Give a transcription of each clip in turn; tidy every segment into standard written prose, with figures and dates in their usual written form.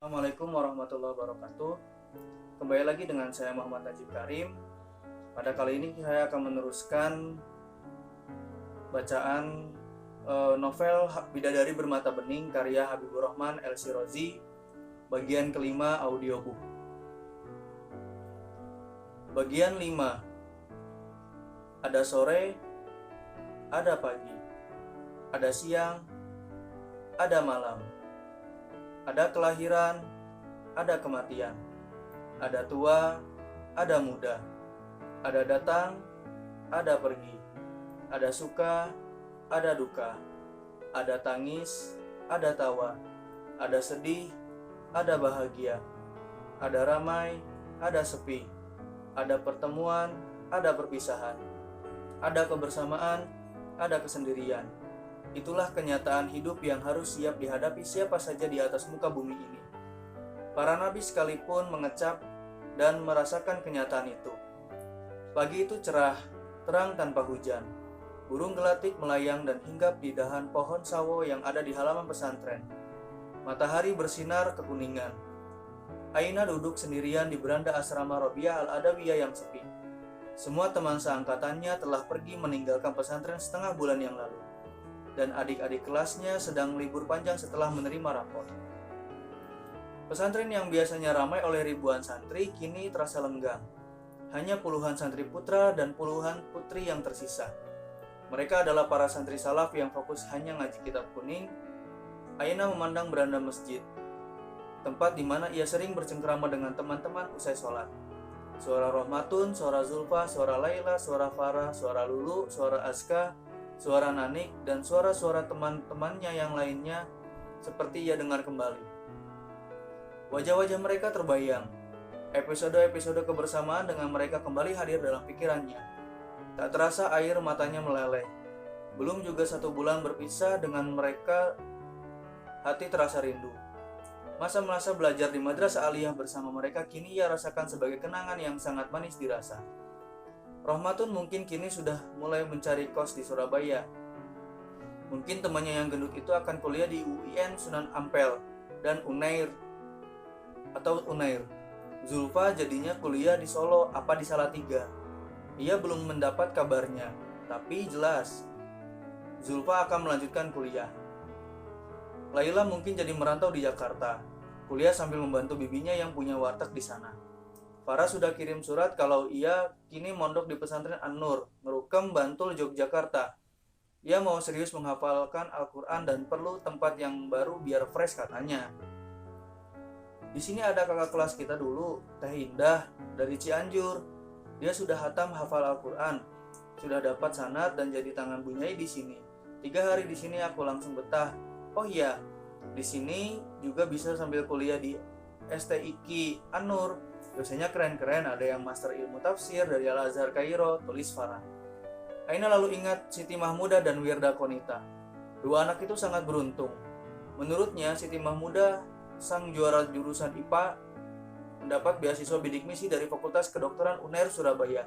Assalamualaikum warahmatullahi wabarakatuh. Kembali lagi dengan saya Muhammad Najib Karim. Pada kali ini saya akan meneruskan bacaan novel Bidadari Bermata Bening karya Habibur Rahman El-Shirazi, bagian kelima audiobook. Bagian 5. Ada sore, ada pagi, ada siang, ada malam, ada kelahiran, ada kematian, ada tua, ada muda, ada datang, ada pergi, ada suka, ada duka, ada tangis, ada tawa, ada sedih, ada bahagia, ada ramai, ada sepi, ada pertemuan, ada perpisahan, ada kebersamaan, ada kesendirian. Itulah kenyataan hidup yang harus siap dihadapi siapa saja di atas muka bumi ini. Para nabi sekalipun mengecap dan merasakan kenyataan itu. Pagi itu cerah, terang tanpa hujan. Burung gelatik melayang dan hinggap di dahan pohon sawo yang ada di halaman pesantren. Matahari bersinar kekuningan. Aina duduk sendirian di beranda asrama Robiah Al-Adawiyah yang sepi. Semua teman seangkatannya telah pergi meninggalkan pesantren setengah bulan yang lalu. Dan adik-adik kelasnya sedang libur panjang setelah menerima rapor. Pesantren yang biasanya ramai oleh ribuan santri kini terasa lenggang. Hanya puluhan santri putra dan puluhan putri yang tersisa. Mereka adalah para santri salaf yang fokus hanya ngaji kitab kuning. Aina memandang beranda masjid, tempat di mana ia sering bercengkrama dengan teman-teman usai sholat. Suara Rohmatun, suara Zulfa, suara Laila, suara Farah, suara Lulu, suara Aska, suara Nanik, dan suara-suara teman-temannya yang lainnya seperti ia dengar kembali. Wajah-wajah mereka terbayang. Episode-episode kebersamaan dengan mereka kembali hadir dalam pikirannya. Tak terasa air matanya meleleh. Belum juga 1 bulan berpisah dengan mereka, hati terasa rindu. Masa-masa belajar di madrasah aliyah bersama mereka kini ia rasakan sebagai kenangan yang sangat manis dirasa. Rohmatun mungkin kini sudah mulai mencari kos di Surabaya. Mungkin temannya yang gendut itu akan kuliah di UIN Sunan Ampel dan Unair. Zulfa jadinya kuliah di Solo apa di Salatiga. Ia belum mendapat kabarnya, tapi jelas Zulfa akan melanjutkan kuliah. Laila mungkin jadi merantau di Jakarta, kuliah sambil membantu bibinya yang punya warteg di sana. Farah sudah kirim surat kalau ia kini mondok di pesantren An-Nur, Ngerukem, Bantul, Yogyakarta. Ia mau serius menghafalkan Al-Quran dan perlu tempat yang baru biar fresh katanya. Di sini ada kakak kelas kita dulu, Teh Indah, dari Cianjur. Dia sudah hatam hafal Al-Quran, sudah dapat sanad dan jadi tangan bunyai di sini. 3 hari di sini aku langsung betah. Oh iya, di sini juga bisa sambil kuliah di STIQ An-Nur. Dosennya keren-keren, ada yang master ilmu tafsir dari Al-Azhar Kairo, tulis Farah. Aina lalu ingat Siti Mahmudah dan Wirda Konita. 2 anak itu sangat beruntung. Menurutnya, Siti Mahmudah, sang juara jurusan IPA, mendapat beasiswa bidik misi dari Fakultas Kedokteran UNER Surabaya.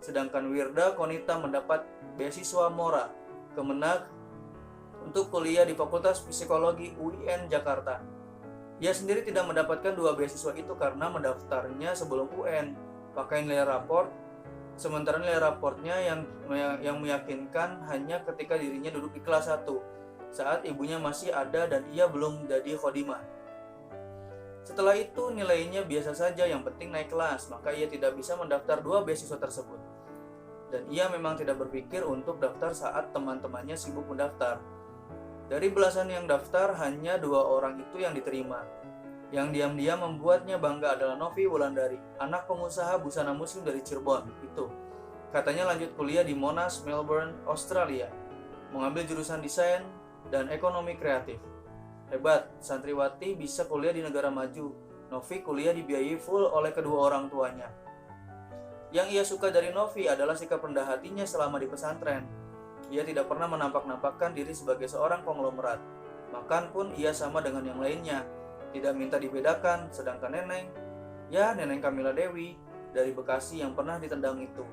Sedangkan Wirda Konita mendapat beasiswa Mora, Kemenag, untuk kuliah di Fakultas Psikologi UIN Jakarta. Ia sendiri tidak mendapatkan 2 beasiswa itu karena mendaftarnya sebelum UN, pakai nilai raport, sementara nilai raportnya yang meyakinkan hanya ketika dirinya duduk di kelas 1, saat ibunya masih ada dan ia belum jadi khodimah. Setelah itu nilainya biasa saja, yang penting naik kelas, maka ia tidak bisa mendaftar 2 beasiswa tersebut. Dan ia memang tidak berpikir untuk daftar saat teman-temannya sibuk mendaftar. Dari belasan yang daftar, hanya 2 orang itu yang diterima. Yang diam-diam membuatnya bangga adalah Novi Wulandari, anak pengusaha busana muslim dari Cirebon itu. Katanya lanjut kuliah di Monash, Melbourne, Australia, mengambil jurusan desain dan ekonomi kreatif. Hebat, santriwati bisa kuliah di negara maju. Novi kuliah dibiayai full oleh kedua orang tuanya. Yang ia suka dari Novi adalah sikap rendah hatinya selama di pesantren. Ia tidak pernah menampak-nampakkan diri sebagai seorang konglomerat. Makan pun ia sama dengan yang lainnya, tidak minta dibedakan. Sedangkan Neneng Kamila Dewi dari Bekasi yang pernah ditendang itu.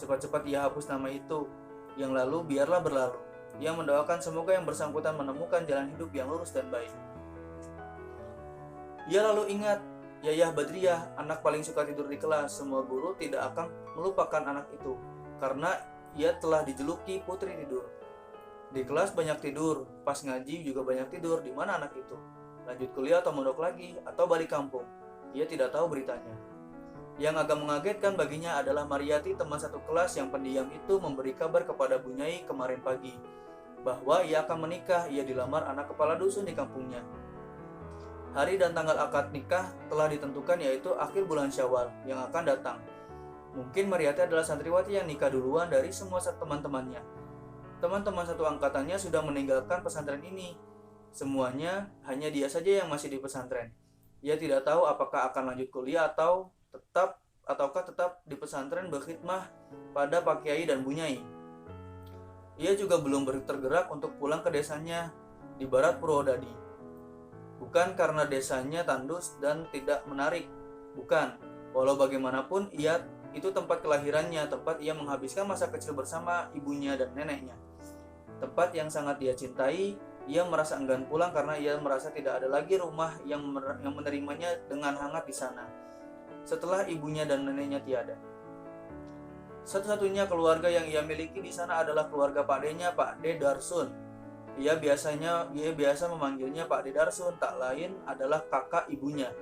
Cepat-cepat ia hapus nama itu. Yang lalu biarlah berlalu. Ia mendoakan semoga yang bersangkutan menemukan jalan hidup yang lurus dan baik. Ia lalu ingat, Yayah Badriah, anak paling suka tidur di kelas. Semua guru tidak akan melupakan anak itu, karena ia telah dijuluki putri tidur. Di kelas banyak tidur, pas ngaji juga banyak tidur. Di mana anak itu? Lanjut kuliah atau mondok lagi, atau balik kampung? Ia tidak tahu beritanya. Yang agak mengagetkan baginya adalah Mariati, teman satu kelas yang pendiam itu, memberi kabar kepada Bu Nyai kemarin pagi bahwa ia akan menikah. Ia dilamar anak kepala dusun di kampungnya. Hari dan tanggal akad nikah telah ditentukan, yaitu akhir bulan Syawal yang akan datang. Mungkin Mariati adalah santriwati yang nikah duluan dari semua teman-temannya. Teman-teman satu angkatannya sudah meninggalkan pesantren ini. Semuanya, hanya dia saja yang masih di pesantren. Ia tidak tahu apakah akan lanjut kuliah ataukah tetap di pesantren berkhidmah pada Pak Kiai dan Bu Nyai. Ia juga belum tergerak untuk pulang ke desanya di barat Purwodadi. Bukan karena desanya tandus dan tidak menarik, bukan. Walau bagaimanapun, itu tempat kelahirannya, tempat ia menghabiskan masa kecil bersama ibunya dan neneknya. Tempat yang sangat dia cintai. Ia merasa enggan pulang karena ia merasa tidak ada lagi rumah yang menerimanya dengan hangat di sana setelah ibunya dan neneknya tiada. Satu-satunya keluarga yang ia miliki di sana adalah keluarga Pak D-nya, Pak D Darsun. Ia biasa memanggilnya Pak D Darsun, tak lain adalah kakak ibunya.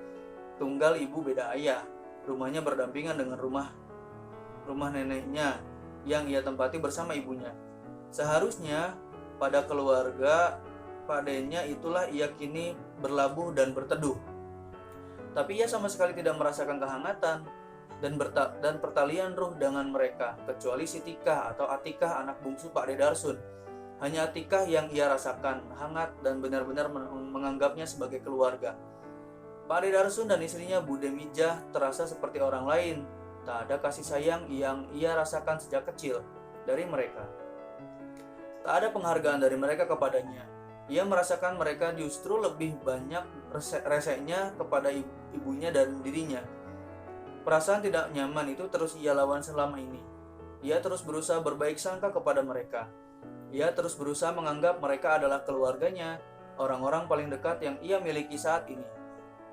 Tunggal ibu beda ayah. Rumahnya berdampingan dengan rumah neneknya yang ia tempati bersama ibunya. Seharusnya pada keluarga Pak D-nya itulah ia kini berlabuh dan berteduh. Tapi ia sama sekali tidak merasakan kehangatan dan pertalian ruh dengan mereka, kecuali si Tika atau Atikah, anak bungsu Pak D Darsun. Hanya Atikah yang ia rasakan hangat dan benar-benar menganggapnya sebagai keluarga. Pak D Darsun dan istrinya Bude Mijah terasa seperti orang lain. Tak ada kasih sayang yang ia rasakan sejak kecil dari mereka. Tak ada penghargaan dari mereka kepadanya. Ia merasakan mereka justru lebih banyak reseknya kepada ibunya dan dirinya. Perasaan tidak nyaman itu terus ia lawan selama ini. Ia terus berusaha berbaik sangka kepada mereka. Ia terus berusaha menganggap mereka adalah keluarganya, orang-orang paling dekat yang ia miliki saat ini.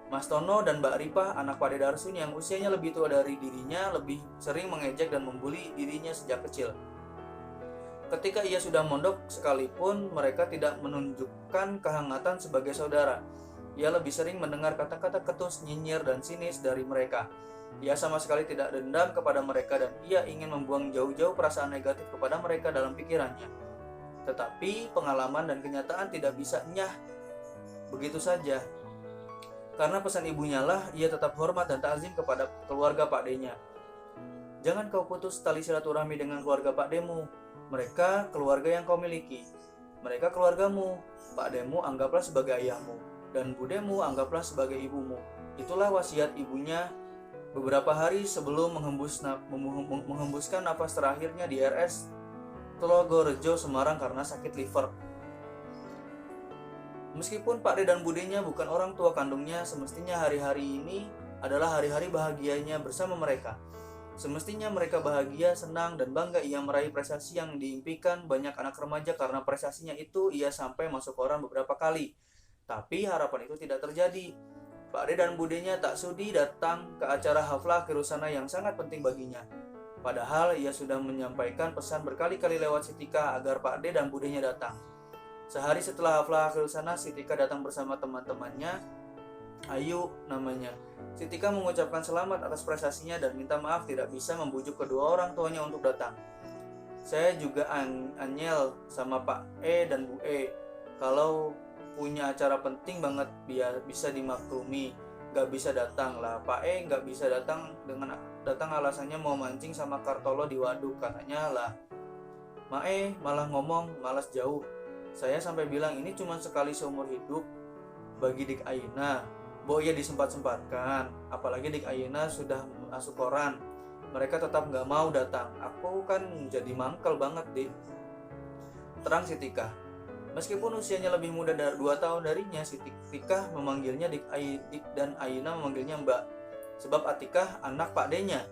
Mas Tono dan Mbak Ripah, anak Pak D Darsun yang usianya lebih tua dari dirinya, lebih sering mengejek dan membuli dirinya sejak kecil. Ketika ia sudah mondok sekalipun, mereka tidak menunjukkan kehangatan sebagai saudara. Ia lebih sering mendengar kata-kata ketus, nyinyir, dan sinis dari mereka. Ia sama sekali tidak dendam kepada mereka dan ia ingin membuang jauh-jauh perasaan negatif kepada mereka dalam pikirannya. Tetapi pengalaman dan kenyataan tidak bisa nyah begitu saja. Karena pesan ibunya lah, ia tetap hormat dan takzim kepada keluarga Pak D-nya. Jangan kau putus tali silaturahmi dengan keluarga Pak D-mu. Mereka keluarga yang kau miliki. Mereka keluargamu. Pak D-mu anggaplah sebagai ayahmu, dan Budemu anggaplah sebagai ibumu. Itulah wasiat ibunya beberapa hari sebelum menghembuskan nafas terakhirnya di RS Telogorejo, Semarang karena sakit liver. Meskipun Pak D dan Budenya bukan orang tua kandungnya, semestinya hari-hari ini adalah hari-hari bahagianya bersama mereka. Semestinya mereka bahagia, senang, dan bangga ia meraih prestasi yang diimpikan banyak anak remaja karena prestasinya itu ia sampai masuk koran beberapa kali. Tapi harapan itu tidak terjadi. Pak D dan Budenya tak sudi datang ke acara haflah Kirusana yang sangat penting baginya. Padahal ia sudah menyampaikan pesan berkali-kali lewat Sitika agar Pak D dan Budenya datang. Sehari setelah haflah Kirusana, Sitika datang bersama teman-temannya, Ayu namanya. Sitika mengucapkan selamat atas prestasinya dan minta maaf tidak bisa membujuk kedua orang tuanya untuk datang. Saya juga anyel sama Pak E dan Bu E. Kalau punya acara penting banget biar bisa dimaklumi, gak bisa datang lah. Pak E gak bisa datang alasannya mau mancing sama Kartolo di waduk katanya lah. Mae malah ngomong malas jauh. Saya sampai bilang ini cuma sekali seumur hidup bagi Dik Aina. Boya disempat-sempatkan, apalagi Dik Aina sudah masuk koran. Mereka tetap gak mau datang. Aku kan jadi mangkel banget, Dik. Terang Sitika. Meskipun usianya lebih muda dari 2 tahun darinya, Sitika memanggilnya Dik dan Aina memanggilnya Mbak. Sebab Atikah anak Pak D-nya.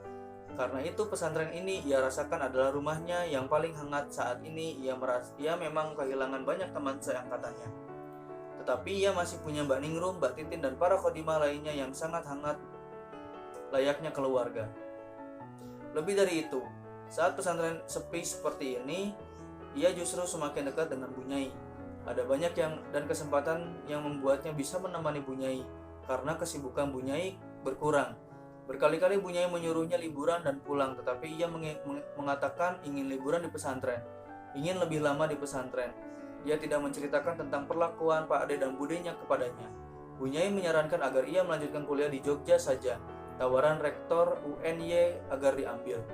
Karena itu pesantren ini ia rasakan adalah rumahnya yang paling hangat saat ini. Ia memang kehilangan banyak teman seangkatannya. Tetapi ia masih punya Mbak Ningrum, Mbak Titin, dan para khodimah lainnya yang sangat hangat layaknya keluarga. Lebih dari itu, saat pesantren sepi seperti ini, ia justru semakin dekat dengan Bu Nyai. Ada banyak dan kesempatan yang membuatnya bisa menemani Bu Nyai, karena kesibukan Bu Nyai berkurang. Berkali-kali Bu Nyai menyuruhnya liburan dan pulang, tetapi ia mengatakan ingin liburan di pesantren, ingin lebih lama di pesantren. Ia tidak menceritakan tentang perlakuan Pak Ade dan Budenya kepadanya. Bu Nyai menyarankan agar ia melanjutkan kuliah di Jogja saja. Tawaran rektor UNY agar diambil.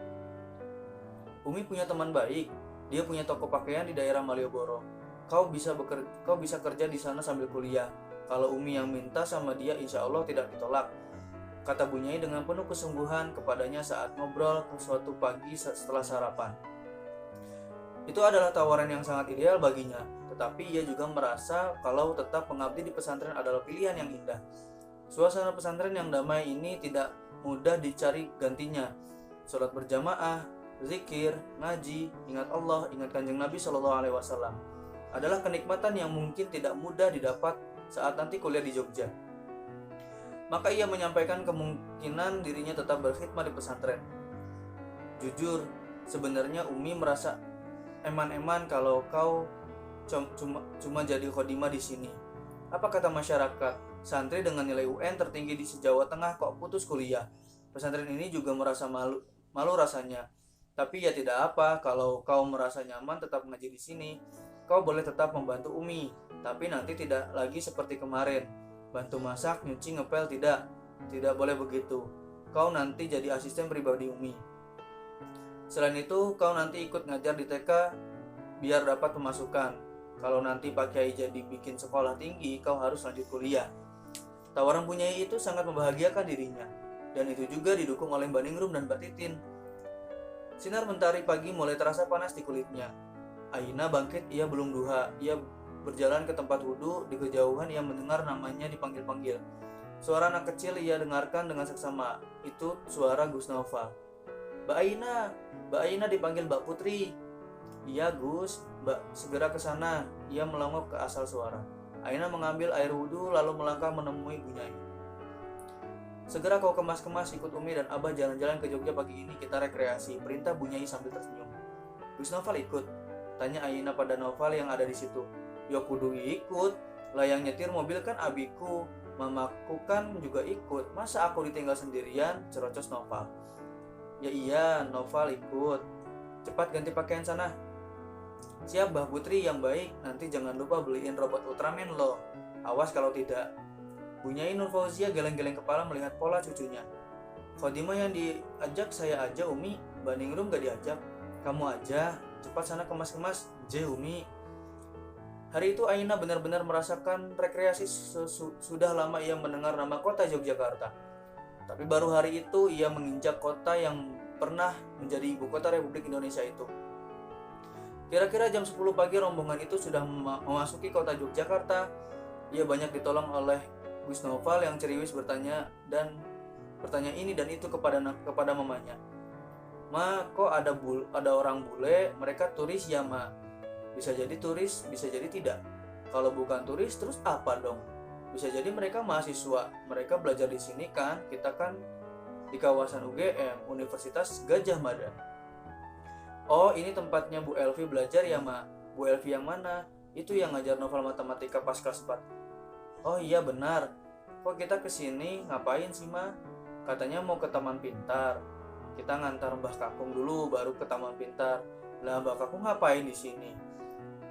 Umi punya teman baik. Dia punya toko pakaian di daerah Malioboro. Kau bisa kerja di sana sambil kuliah. Kalau Umi yang minta sama dia, insya Allah tidak ditolak, kata Bu Nyai dengan penuh kesungguhan kepadanya saat ngobrol suatu pagi setelah sarapan. Itu adalah tawaran yang sangat ideal baginya, tetapi ia juga merasa kalau tetap mengabdi di pesantren adalah pilihan yang indah. Suasana pesantren yang damai ini tidak mudah dicari gantinya. Sholat berjamaah, zikir, ngaji, ingat Allah, ingat Kanjeng Nabi SAW adalah kenikmatan yang mungkin tidak mudah didapat saat nanti kuliah di Jogja. Maka ia menyampaikan kemungkinan dirinya tetap berkhidmat di pesantren. Jujur, sebenarnya Umi merasa eman-eman kalau kau cuma jadi khodimah di sini. Apa kata masyarakat? Santri dengan nilai UN tertinggi di se-Jawa Tengah kok putus kuliah. Pesantren ini juga merasa malu rasanya. Tapi ya tidak apa, kalau kau merasa nyaman tetap ngaji di sini, kau boleh tetap membantu Umi. Tapi nanti tidak lagi seperti kemarin. Bantu masak, nyuci, ngepel, tidak boleh begitu. Kau nanti jadi asisten pribadi Umi. Selain itu, kau nanti ikut ngajar di TK biar dapat pemasukan. Kalau nanti Pak Kiai jadi bikin sekolah tinggi, kau harus lanjut kuliah. Tawaran Bu Nyai itu sangat membahagiakan dirinya, dan itu juga didukung oleh Mbak Ningrum dan Mbak Titin. Sinar mentari pagi mulai terasa panas di kulitnya. Aina bangkit, ia belum duha. Ia berjalan ke tempat wudhu. Di kejauhan ia mendengar namanya dipanggil-panggil. Suara anak kecil ia dengarkan dengan seksama. Itu suara Gus Naufal. Mbak Aina dipanggil Mbak Putri. Iya Gus, Mbak segera ke sana. Ia melongok ke asal suara. Aina mengambil air wudhu lalu melangkah menemui Bu Nyai. Segera kau kemas-kemas, ikut Umi dan Abah jalan-jalan ke Jogja pagi ini, kita rekreasi, perintah Bu Nyai sambil tersenyum. Gus Naufal ikut? Tanya Aina pada Naufal yang ada di situ. Ya kudu ikut, lah yang nyetir mobil kan abiku, mamaku kan juga ikut, masa aku ditinggal sendirian, cerocos Naufal. Ya iya, Naufal ikut. Cepat ganti pakaian sana. Siap Mbah Putri yang baik, nanti jangan lupa beliin robot Ultraman loh. Awas kalau tidak. Bu Nyai Nur Fauzia geleng-geleng kepala melihat pola cucunya. Khodimah yang diajak saya aja Umi, Mbak Ningrum gak diajak. Kamu aja, cepat sana kemas-kemas, Umi. Hari itu Aina benar-benar merasakan rekreasi sudah lama ia mendengar nama kota Yogyakarta. Tapi baru hari itu ia menginjak kota yang pernah menjadi ibu kota Republik Indonesia itu. Kira-kira jam 10 pagi rombongan itu sudah memasuki kota Yogyakarta. Ia banyak ditolong oleh Gus Naufal yang ceriwis bertanya ini dan itu kepada mamanya. Ma, kok ada orang bule, mereka turis ya ma? Bisa jadi turis, bisa jadi tidak. Kalau bukan turis, terus apa dong? Bisa jadi mereka mahasiswa, mereka belajar di sini kan, kita kan di kawasan UGM, Universitas Gajah Mada. Oh, ini tempatnya Bu Elvi belajar ya ma? Bu Elvi yang mana? Itu yang ngajar novel matematika pas kelas 4. Oh iya benar. Kok kita kesini ngapain sih ma? Katanya mau ke Taman Pintar. Kita ngantar Mbah Kakung dulu baru ke Taman Pintar. Lah Mbah Kakung ngapain di sini?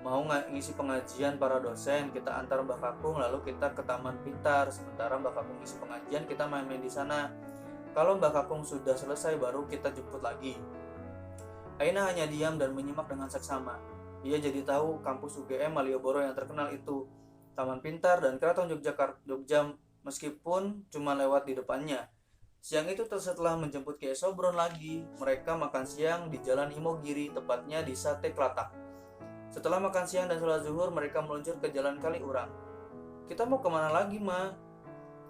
Mau ngisi pengajian para dosen, kita antar Mbah Kakung lalu kita ke Taman Pintar. Sementara Mbah Kakung ngisi pengajian, kita main-main di sana. Kalau Mbah Kakung sudah selesai baru kita jemput lagi. Aina hanya diam dan menyimak dengan seksama. Ia jadi tahu kampus UGM Malioboro yang terkenal itu, Taman Pintar dan Keraton Jogja meskipun cuma lewat di depannya. Siang itu setelah menjemput Kiai Sobron lagi, mereka makan siang di Jalan Imogiri, tepatnya di Sate Klatak. Setelah makan siang dan sholat zuhur, mereka meluncur ke Jalan Kaliurang. Kita mau kemana lagi, ma?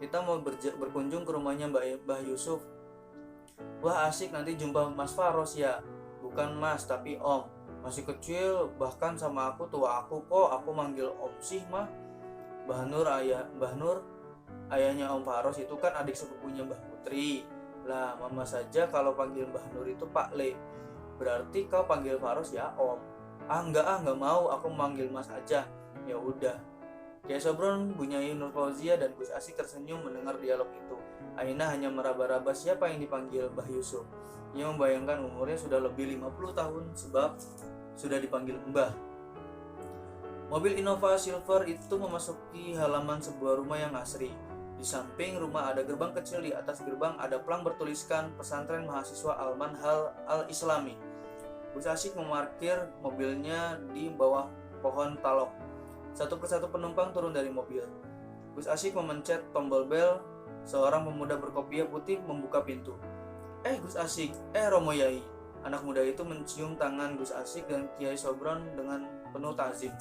Kita mau berkunjung ke rumahnya Mbah Yusuf. Wah asik, nanti jumpa Mas Faros ya. Bukan Mas, tapi Om. Masih kecil, bahkan sama aku tua aku kok, aku manggil Om sih, ma. Mbah Nur ayahnya Om Faros itu kan adik sepupunya Mbah Putri. Lah, mama saja kalau panggil Mbah Nur itu Pak Le. Berarti kau panggil Faros ya Om. Enggak mau, aku manggil Mas aja. Ya udah. Kiai Sobron, Bunyai Nur Fauzia dan Gus Asik tersenyum mendengar dialog itu. Aina hanya meraba-raba siapa yang dipanggil Mbah Yusuf. Ia membayangkan umurnya sudah lebih 50 tahun sebab sudah dipanggil Mbah. Mobil Innova Silver itu memasuki halaman sebuah rumah yang asri. Di samping rumah ada gerbang kecil, di atas gerbang ada plang bertuliskan Pesantren Mahasiswa Al-Manhal Al-Islami. Gus Asik memarkir mobilnya di bawah pohon talok. Satu persatu penumpang turun dari mobil. Gus Asik memencet tombol bel. Seorang pemuda berkopiah putih membuka pintu. Gus Asik, Romo Yai. Anak muda itu mencium tangan Gus Asik dan Kiai Sobron dengan penuh takzim.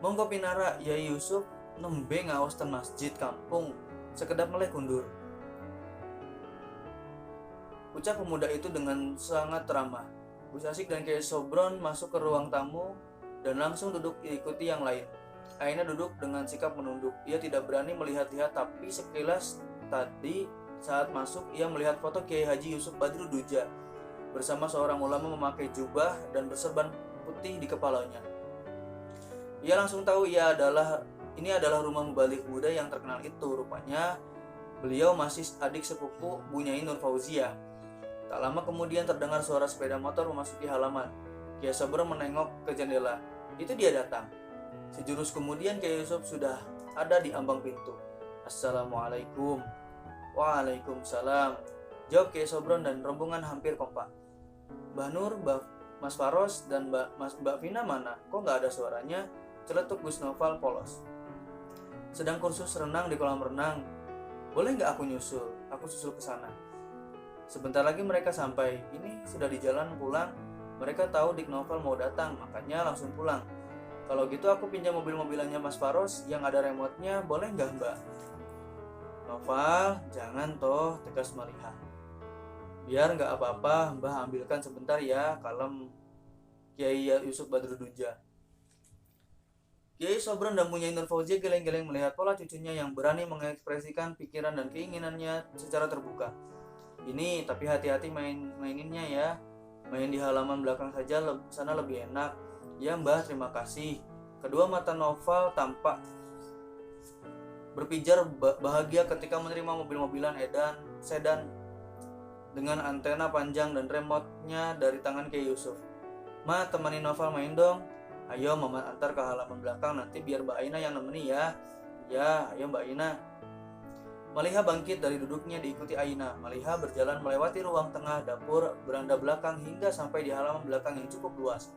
Monggo pinara Yai Yusuf nembe ngaos ten masjid kampung sekedap meleh kundur. Ucap pemuda itu dengan sangat ramah. Gus Asik dan Kiai Sobron masuk ke ruang tamu dan langsung duduk diikuti yang lain. Aina duduk dengan sikap menunduk. Ia tidak berani melihat-lihat, tapi sekilas tadi saat masuk ia melihat foto Kiai Haji Yusuf Badruddujah bersama seorang ulama memakai jubah dan berserban putih di kepalanya. Ia langsung tahu ini adalah rumah mubalik muda yang terkenal itu. Rupanya beliau masih adik sepupu Bunyai Nur Fauzia. Tak lama kemudian terdengar suara sepeda motor memasuki halaman. Kiai Sobron menengok ke jendela. Itu dia datang. Sejurus kemudian Kiai Yusuf sudah ada di ambang pintu. Assalamualaikum. Waalaikumsalam. Jawab Kiai Sobron dan rombongan hampir kompak. Mbah Nur, Mas Faros dan Mbak Vina mana? Kok nggak ada suaranya? Celetuk Gus Noval polos. Sedang kursus renang di kolam renang. Boleh nggak aku nyusul? Aku susul ke sana. Sebentar lagi mereka sampai. Ini sudah di jalan pulang. Mereka tahu Dik Noval mau datang, makanya langsung pulang. Kalau gitu aku pinjam mobil-mobilannya Mas Faros yang ada remote-nya, boleh nggak Mbak? Noval, jangan toh, tegas Malihah. Biar nggak apa-apa, Mbah ambilkan sebentar ya, kalem Kiai Yusuf Badruddujah. Kiai Sobron dan Bunyai Nur Fauzia geleng-geleng melihat pola cucunya yang berani mengekspresikan pikiran dan keinginannya secara terbuka. Ini, tapi hati-hati maininnya ya. Main di halaman belakang saja, sana lebih enak. Ya Mbah, terima kasih. Kedua mata Noval tampak berpijar bahagia ketika menerima mobil-mobilan sedan dengan antena panjang dan remote-nya dari tangan Kiai Yusuf. Ma, temani Noval main dong. Ayo Mama antar ke halaman belakang, nanti biar Mbak Aina yang nemeni ya. Ya, ayo Mbak Aina. Malihah bangkit dari duduknya diikuti Aina. Malihah berjalan melewati ruang tengah, dapur, beranda belakang hingga sampai di halaman belakang yang cukup luas.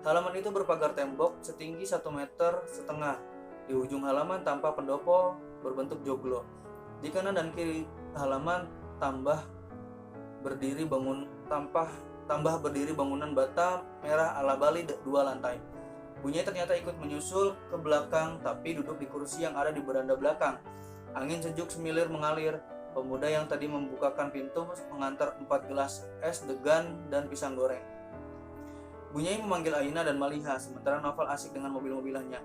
Halaman itu berpagar tembok setinggi 1,5 meter. Di ujung halaman tampak pendopo berbentuk joglo. Di kanan dan kiri halaman tambah berdiri bangunan bata merah ala Bali 2 lantai. Bunyai ternyata ikut menyusul ke belakang, tapi duduk di kursi yang ada di beranda belakang. Angin sejuk semilir mengalir. Pemuda yang tadi membukakan pintu mengantar 4 gelas es degan dan pisang goreng. Bunyai memanggil Aina dan Malihah, sementara Noval asik dengan mobil-mobilannya.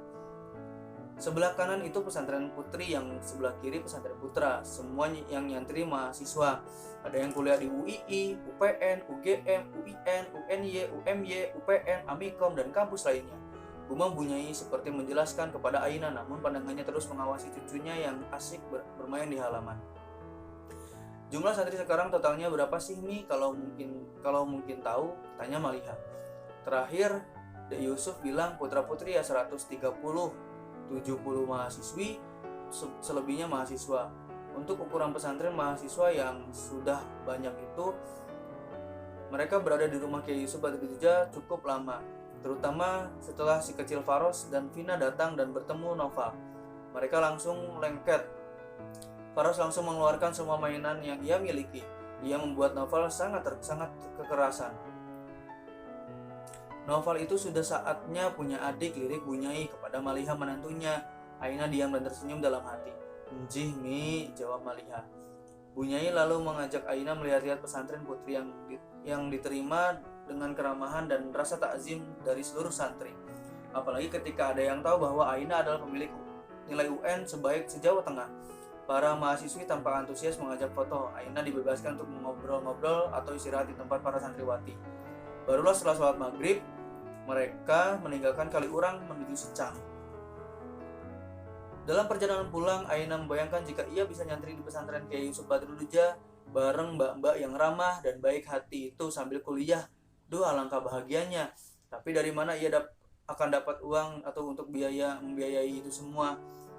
Sebelah kanan itu pesantren putri, yang sebelah kiri pesantren putra. Semua yang nyantri mahasiswa. Ada yang kuliah di UII, UPN, UGM, UIN, UNY, UMY, UPN, Amikom, dan kampus lainnya. Gumam Bunyai seperti menjelaskan kepada Aina, namun pandangannya terus mengawasi cucunya yang asik bermain di halaman. Jumlah santri sekarang totalnya berapa sih Mi? Kalau mungkin tahu, tanya Malihah. Terakhir, Dek Yusuf bilang putra-putri ya 130, 70 mahasiswi, selebihnya mahasiswa. Untuk ukuran pesantren mahasiswa yang sudah banyak itu, mereka berada di rumah Kiai Yusuf Badruddujah cukup lama, terutama setelah si kecil Faros dan Vina datang dan bertemu Noval. Mereka langsung lengket. Faros langsung mengeluarkan semua mainan yang ia miliki. Ia membuat Noval sangat kekerasan. Noval itu sudah saatnya punya adik, lirik Bunyai kepada Malihah menantunya. Aina diam dan tersenyum dalam hati. Njih Mi, jawab Malihah. Bunyai lalu mengajak Aina melihat-lihat pesantren putri yang diterima dengan keramahan dan rasa takzim dari seluruh santri. Apalagi ketika ada yang tahu bahwa Aina adalah pemilik nilai UN sebaik se-Jawa Tengah. Para mahasiswi tampak antusias mengajak foto. Aina dibebaskan untuk ngobrol-ngobrol atau istirahat di tempat para santriwati. Barulah setelah sholat maghrib, mereka meninggalkan Kaliurang menuju Secang. Dalam perjalanan pulang, Aina membayangkan jika ia bisa nyantri di pesantren Kiai Yusuf Badrulluja bareng mbak-mbak yang ramah dan baik hati itu sambil kuliah. Duh, alangkah bahagianya. Tapi dari mana ia akan dapat uang atau untuk membiayai itu semua?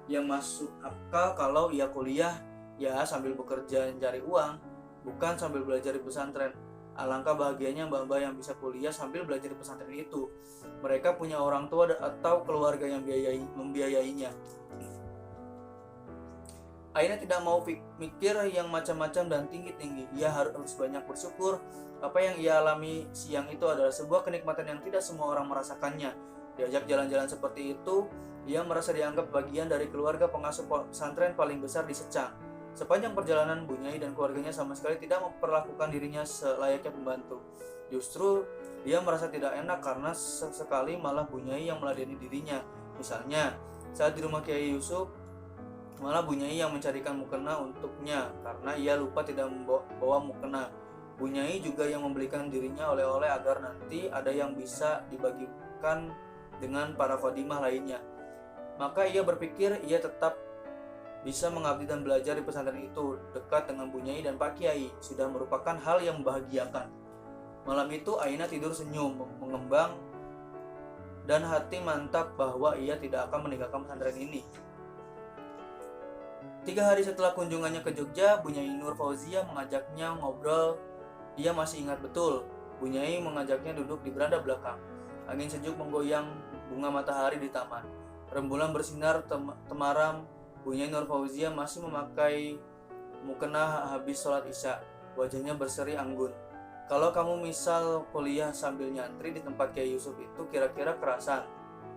Yang masuk akal kalau ia kuliah ya sambil bekerja mencari uang, bukan sambil belajar di pesantren. Alangkah bahagianya mbak-mbak yang bisa kuliah sambil belajar di pesantren itu. Mereka punya orang tua atau keluarga yang membiayainya. Aina tidak mau mikir yang macam-macam dan tinggi-tinggi. Ia harus banyak bersyukur. Apa yang ia alami siang itu adalah sebuah kenikmatan yang tidak semua orang merasakannya. Diajak jalan-jalan seperti itu, ia merasa dianggap bagian dari keluarga pengasuh pesantren paling besar di Secang. Sepanjang perjalanan, Bu Nyai dan keluarganya sama sekali tidak memperlakukan dirinya selayaknya pembantu. Justru dia merasa tidak enak karena sesekali malah Bu Nyai yang meladeni dirinya. Misalnya, saat di rumah Kiai Yusuf, malah Bu Nyai yang mencarikan mukena untuknya karena ia lupa tidak membawa mukena. Bu Nyai juga yang membelikan dirinya oleh-oleh agar nanti ada yang bisa dibagikan dengan para khadimah lainnya. Maka ia berpikir ia tetap bisa mengabdi dan belajar di pesantren itu. Dekat dengan Bu Nyai dan Pak Kiai sudah merupakan hal yang membahagiakan. Malam itu Aina tidur senyum, mengembang, dan hati mantap bahwa ia tidak akan meninggalkan pesantren ini. 3 hari setelah kunjungannya ke Jogja, Bu Nyai Nur Fauzia mengajaknya ngobrol. Dia masih ingat betul. Bu Nyai mengajaknya duduk di beranda belakang. Angin sejuk menggoyang bunga matahari di taman. Rembulan bersinar temaram. Bu Nyai Nur Fauzia masih memakai mukena habis sholat isya. Wajahnya berseri anggun. Kalau kamu misal kuliah sambil nyantri di tempat Kiai Yusuf itu kira-kira kerasan?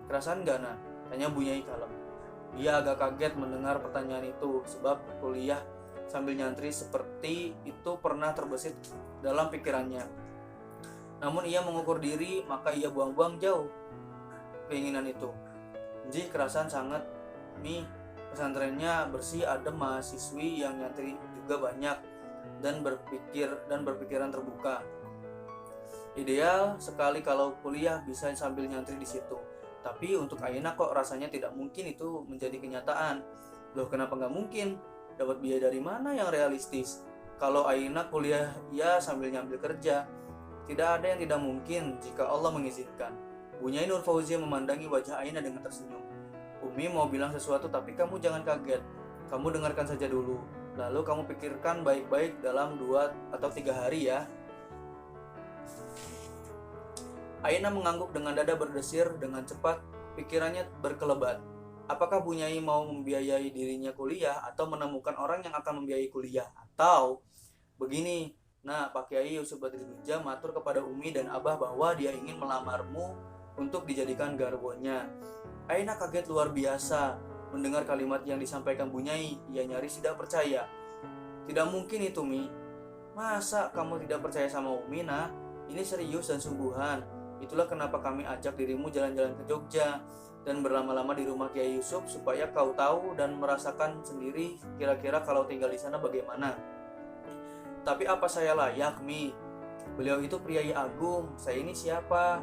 Kerasan gak, Nah? Tanya Bu Nyai kalem. Dia agak kaget mendengar pertanyaan itu, sebab kuliah sambil nyantri seperti itu pernah terbesit dalam pikirannya. Namun ia mengukur diri, maka ia buang-buang jauh keinginan itu. Ji, kerasan sangat, Mi. Pesantrennya bersih, adem, mahasiswi yang nyantri juga banyak dan berpikiran terbuka. Ideal sekali kalau kuliah bisa sambil nyantri di situ. Tapi untuk Aina kok rasanya tidak mungkin itu menjadi kenyataan. Loh, kenapa nggak mungkin? Dapat biaya dari mana yang realistis? Kalau Aina kuliah ya sambil nyambil kerja. Tidak ada yang tidak mungkin jika Allah mengizinkan. Bu Nyai Nur Fauzia memandangi wajah Aina dengan tersenyum. Umi mau bilang sesuatu tapi kamu jangan kaget. Kamu dengarkan saja dulu. Lalu kamu pikirkan baik-baik dalam 2 atau 3 hari ya. Aina mengangguk dengan dada berdesir dengan cepat, pikirannya berkelebat. Apakah Bu Nyai mau membiayai dirinya kuliah atau menemukan orang yang akan membiayai kuliah? Atau begini, nah Pak Kiai Yusuf Badrulluja matur kepada Umi dan Abah bahwa dia ingin melamarmu untuk dijadikan garbonya. Aina kaget luar biasa mendengar kalimat yang disampaikan Bu Nyai. Ia nyaris tidak percaya. Tidak mungkin itu, Mi. Masa kamu tidak percaya sama Umi, Nah? Ini serius dan sungguhan. Itulah kenapa kami ajak dirimu jalan-jalan ke Jogja dan berlama-lama di rumah Kiai Yusuf supaya kau tahu dan merasakan sendiri kira-kira kalau tinggal di sana bagaimana. Tapi apa saya layak, Mi? Beliau itu priai agung. Saya ini siapa?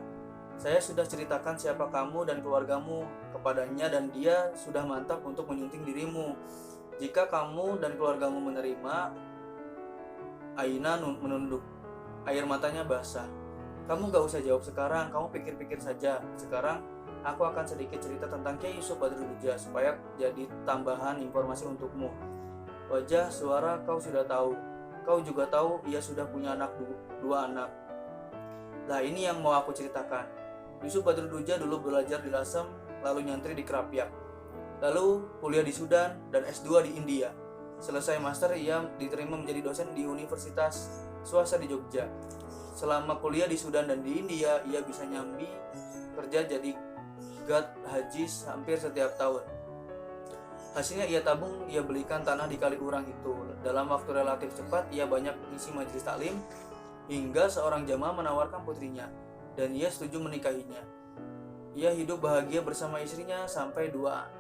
Saya sudah ceritakan siapa kamu dan keluargamu kepadanya dan dia sudah mantap untuk menyunting dirimu. Jika kamu dan keluargamu menerima, Aina menunduk. Air matanya basah. Kamu gak usah jawab sekarang, kamu pikir-pikir saja. Sekarang aku akan sedikit cerita tentang Kiai Yusuf Badrulluja supaya jadi tambahan informasi untukmu. Wajah, suara kau sudah tahu. Kau juga tahu ia sudah punya dua anak. Nah, ini yang mau aku ceritakan. Yusuf Badrulluja dulu belajar di Lasem, lalu nyantri di Krapyak. Lalu kuliah di Sudan dan S2 di India. Selesai master, ia diterima menjadi dosen di Universitas Swasta di Jogja. Selama kuliah di Sudan dan di India, ia bisa nyambi kerja jadi guide haji hampir setiap tahun. Hasilnya ia tabung, ia belikan tanah di Kaliurang itu. Dalam waktu relatif cepat, ia banyak mengisi majelis taklim hingga seorang jamaah menawarkan putrinya dan ia setuju menikahinya. Ia hidup bahagia bersama istrinya sampai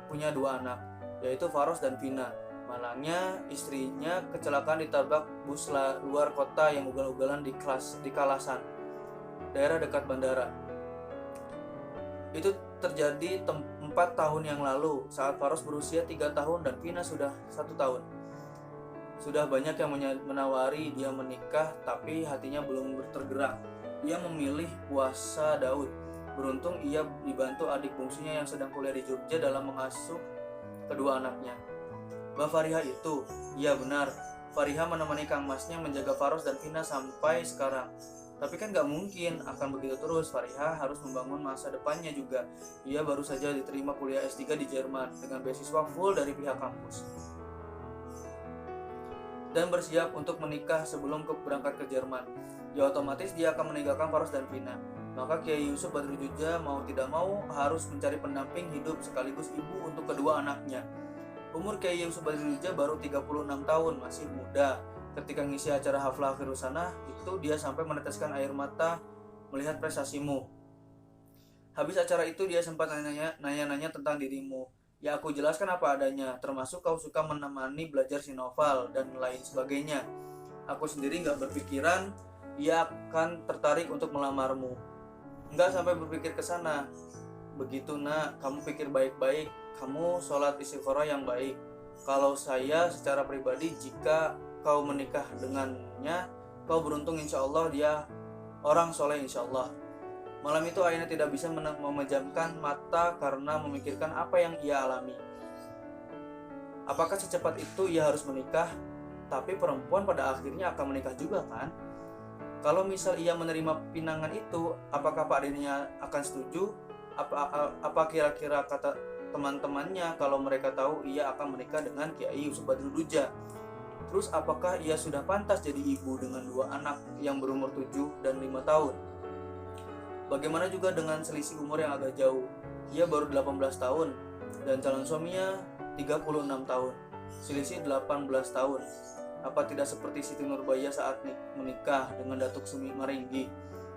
punya 2 anak. yaitu Faros dan Vina. Malangnya istrinya kecelakaan ditabrak bus luar kota yang ugal-ugalan di Kalasan, daerah dekat bandara. Itu terjadi 4 tahun yang lalu saat Faros berusia 3 tahun dan Vina sudah 1 tahun. Sudah banyak yang menawari dia menikah, tapi hatinya belum tergerak. Ia memilih puasa Daud. Beruntung ia dibantu adik bungsunya yang sedang kuliah di Jogja dalam mengasuh kedua anaknya. Mbak Fariha itu, iya benar, Fariha menemani Kang Masnya menjaga Faros dan Vina sampai sekarang. Tapi kan gak mungkin akan begitu terus. Fariha harus membangun masa depannya juga. Ia baru saja diterima kuliah S3 di Jerman dengan beasiswa full dari pihak kampus, dan bersiap untuk menikah sebelum berangkat ke Jerman. Ya otomatis dia akan meninggalkan Faros dan Vina. Maka Kiai Yusuf Badruddja mau tidak mau harus mencari pendamping hidup sekaligus ibu untuk kedua anaknya. Umur Kiai Yusuf Badruddja baru 36 tahun, masih muda. Ketika ngisi acara haflah akhir sana, itu dia sampai meneteskan air mata melihat prestasimu. Habis acara itu dia sempat nanya-nanya tentang dirimu. Ya aku jelaskan apa adanya, termasuk kau suka menemani belajar sinoval dan lain sebagainya. Aku sendiri gak berpikiran ia akan tertarik untuk melamarmu. Enggak sampai berpikir ke sana. Begitu nak, kamu pikir baik-baik, kamu sholat istikharah yang baik. Kalau saya secara pribadi, jika kau menikah dengannya, kau beruntung insya Allah, dia orang soleh insya Allah. Malam itu Aina tidak bisa memejamkan mata karena memikirkan apa yang ia alami. Apakah secepat itu ia harus menikah? Tapi perempuan pada akhirnya akan menikah juga kan? Kalau misal ia menerima pinangan itu, apakah Pak Deninya akan setuju? Apa kira-kira kata teman-temannya kalau mereka tahu ia akan menikah dengan Kiai Yusuf Badruddja? Terus apakah ia sudah pantas jadi ibu dengan 2 anak yang berumur 7 dan 5 tahun? Bagaimana juga dengan selisih umur yang agak jauh? Ia baru 18 tahun dan calon suaminya 36 tahun. Selisih 18 tahun. Apa tidak seperti Siti Nurbaya saat menikah dengan Datuk Sumi Maringgi?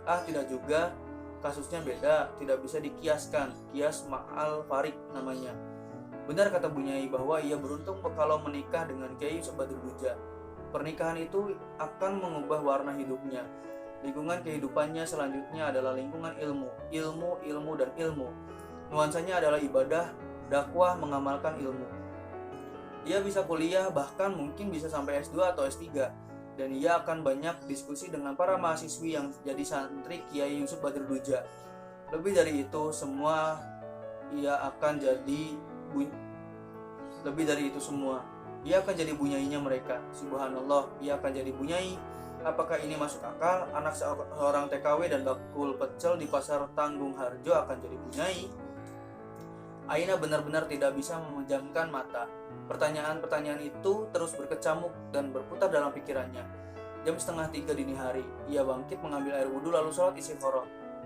Tidak juga. Kasusnya beda, tidak bisa dikiaskan. Kias Ma'al Farik namanya. Benar kata Bu Nyai bahwa ia beruntung kalau menikah dengan Kiai Yusuf Badruddja. Pernikahan itu akan mengubah warna hidupnya. Lingkungan kehidupannya selanjutnya adalah lingkungan ilmu, dan ilmu. Nuansanya adalah ibadah, dakwah, mengamalkan ilmu. Ia bisa kuliah, bahkan mungkin bisa sampai S2 atau S3. Dan ia akan banyak diskusi dengan para mahasiswi yang jadi santri Kiai Yusuf Badruddja. Lebih dari itu semua, ia akan jadi bunyainya mereka. Subhanallah, ia akan jadi bunyai. Apakah ini masuk akal? Anak seorang TKW dan bakul pecel di pasar Tanggung Harjo akan jadi bunyai? Aina benar-benar tidak bisa memejamkan mata. Pertanyaan-pertanyaan itu terus berkecamuk dan berputar dalam pikirannya. Jam 2:30 dini hari, ia bangkit mengambil air wudhu lalu sholat istikharah.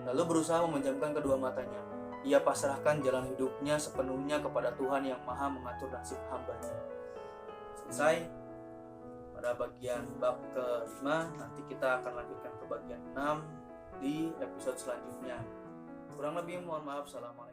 Lalu berusaha memejamkan kedua matanya. Ia pasrahkan jalan hidupnya sepenuhnya kepada Tuhan yang maha mengatur nasib hambanya. Selesai. Pada bagian bab ke-5, nanti kita akan lanjutkan ke bagian 6 di episode selanjutnya. Kurang lebih mohon maaf. Assalamualaikum.